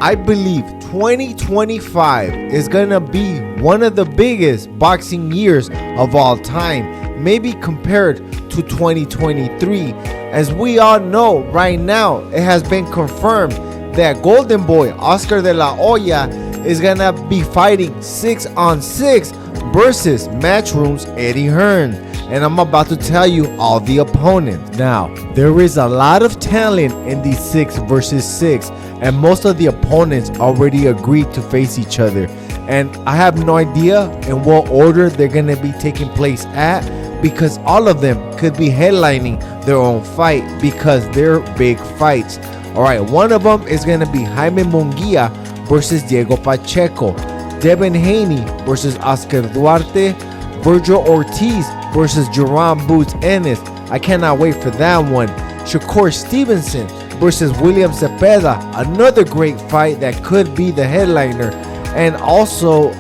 I believe 2025 is gonna be one of the biggest boxing years of all time, maybe compared to 2023. As we all know right now, it has been confirmed that Golden Boy Oscar De La Hoya is gonna be fighting 6-on-6 versus Matchroom's Eddy Hearn. And I'm about to tell you all the opponents. Now, there is a lot of talent in these 6 versus 6, and most of the opponents already agreed to face each other. And I have no idea in what order they're gonna be taking place at, because all of them could be headlining their own fight because they're big fights. Alright, one of them is gonna be Jaime Munguia versus Diego Pacheco, Devin Haney versus Oscar Duarte, Virgil Ortiz versus Jerome Boots Ennis. I cannot wait for that one. Shakur Stevenson versus William Cepeda, another great fight that could be the headliner. And also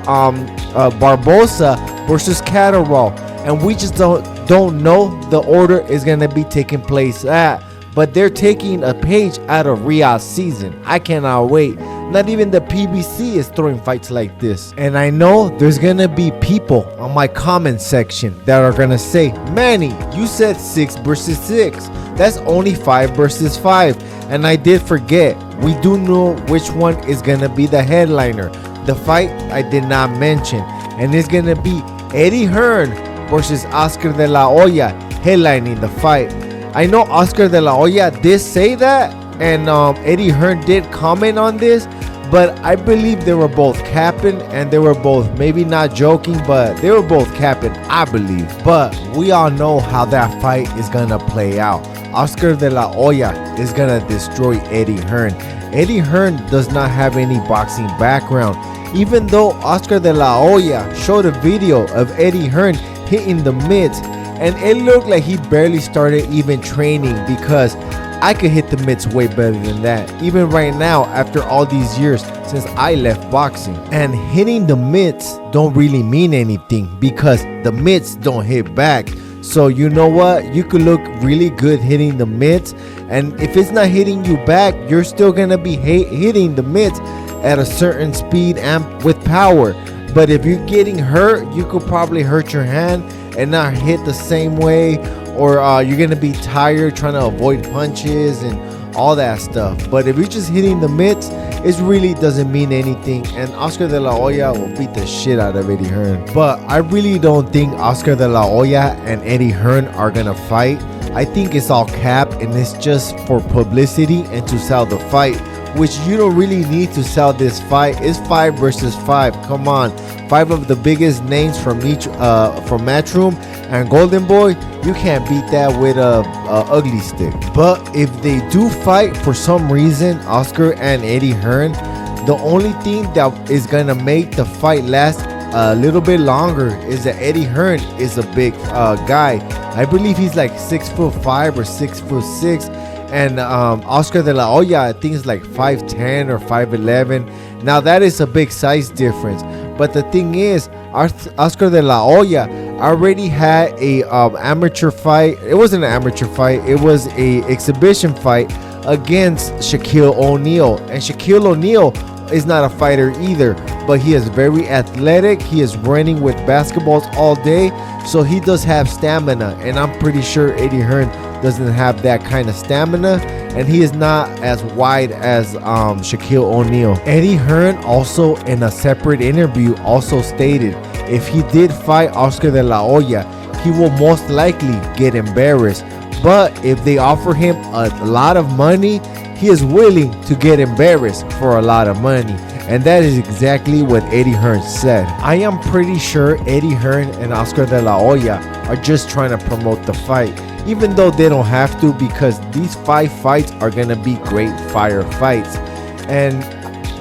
Barbosa versus Catterall. And we just don't know the order is going to be taking place at. But they're taking a page out of Riyadh's season. I cannot wait. Not even the PBC is throwing fights like this. And I know there's gonna be people on my comment section that are gonna say, Manny, you said 6 versus 6. That's only 5 versus 5. And I did forget. We do know which one is gonna be the headliner. The fight I did not mention. And it's gonna be Eddy Hearn versus Oscar De La Hoya headlining the fight. I know Oscar De La Hoya did say that, and Eddy Hearn did comment on this, but I believe they were both capping, and they were both maybe not joking, but they were both capping, I believe. But we all know how that fight is gonna play out. Oscar De La Hoya is gonna destroy Eddy Hearn. Eddy Hearn does not have any boxing background, even though Oscar De La Hoya showed a video of Eddy Hearn hitting the mitts, and it looked like he barely started even training, because I could hit the mitts way better than that, even right now after all these years since I left boxing. And hitting the mitts don't really mean anything because the mitts don't hit back. So you know what, you could look really good hitting the mitts, and if it's not hitting you back, you're still gonna be hitting the mitts at a certain speed and with power. But if you're getting hurt, you could probably hurt your hand and not hit the same way, or you're gonna be tired trying to avoid punches and all that stuff. But if you're just hitting the mitts, it really doesn't mean anything, and Oscar De La Hoya will beat the shit out of Eddy Hearn. But I really don't think Oscar De La Hoya and Eddy Hearn are gonna fight. I think it's all cap, and it's just for publicity and to sell the fight, which you don't really need to sell this fight. It's 5 versus 5. Come on, 5 of the biggest names from each from Matchroom and Golden Boy. You can't beat that with a ugly stick. But if they do fight for some reason, Oscar and Eddy Hearn, the only thing that is gonna make the fight last a little bit longer is that Eddy Hearn is a big guy. I believe he's like 6'5" or 6'6". And Oscar De La Hoya, I think, is like 5'10" or 5'11". Now that is a big size difference. But the thing is, Oscar De La Hoya already had a amateur fight. It wasn't an amateur fight. It was a exhibition fight against Shaquille O'Neal. And Shaquille O'Neal is not a fighter either, but he is very athletic. He is running with basketballs all day, so he does have stamina. And I'm pretty sure Eddy Hearn doesn't have that kind of stamina, and he is not as wide as Shaquille O'Neal. Eddy Hearn also, in a separate interview, also stated if he did fight Oscar De La Hoya, he will most likely get embarrassed. But if they offer him a lot of money, he is willing to get embarrassed for a lot of money. And that is exactly what Eddy Hearn said. I am pretty sure Eddy Hearn and Oscar De La Hoya are just trying to promote the fight, even though they don't have to, because these 5 fights are gonna be great fire fights. And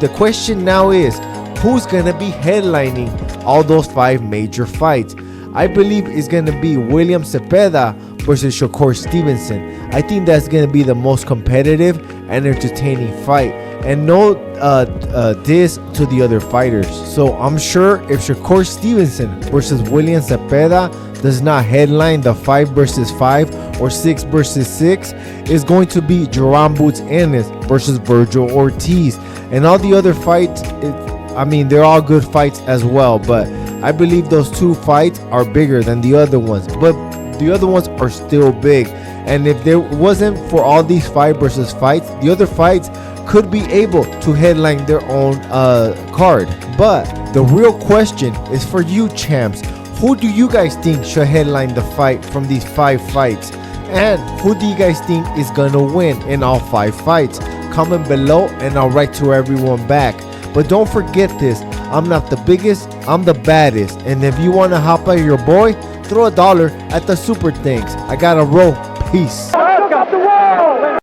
the question now is, who's gonna be headlining all those 5 major fights? I believe it's gonna be William Cepeda versus Shakur Stevenson. I think that's gonna be the most competitive and entertaining fight, and no diss to the other fighters. So I'm sure if Shakur Stevenson versus William Cepeda does not headline the 5 versus 5 or 6 versus 6 is going to be Jerome Boots Ennis versus Virgil Ortiz. And all the other fights, I mean, they're all good fights as well, but I believe those two fights are bigger than the other ones. But the other ones are still big. And if there wasn't for all these 5 versus fights, the other fights could be able to headline their own card. But the real question is for you, champs. Who do you guys think should headline the fight from these 5 fights? And who do you guys think is gonna win in all 5 fights? Comment below and I'll write to everyone back. But don't forget this, I'm not the biggest, I'm the baddest. And if you wanna hop at your boy, throw $1 at the super thanks. I gotta roll. Peace. Got the world.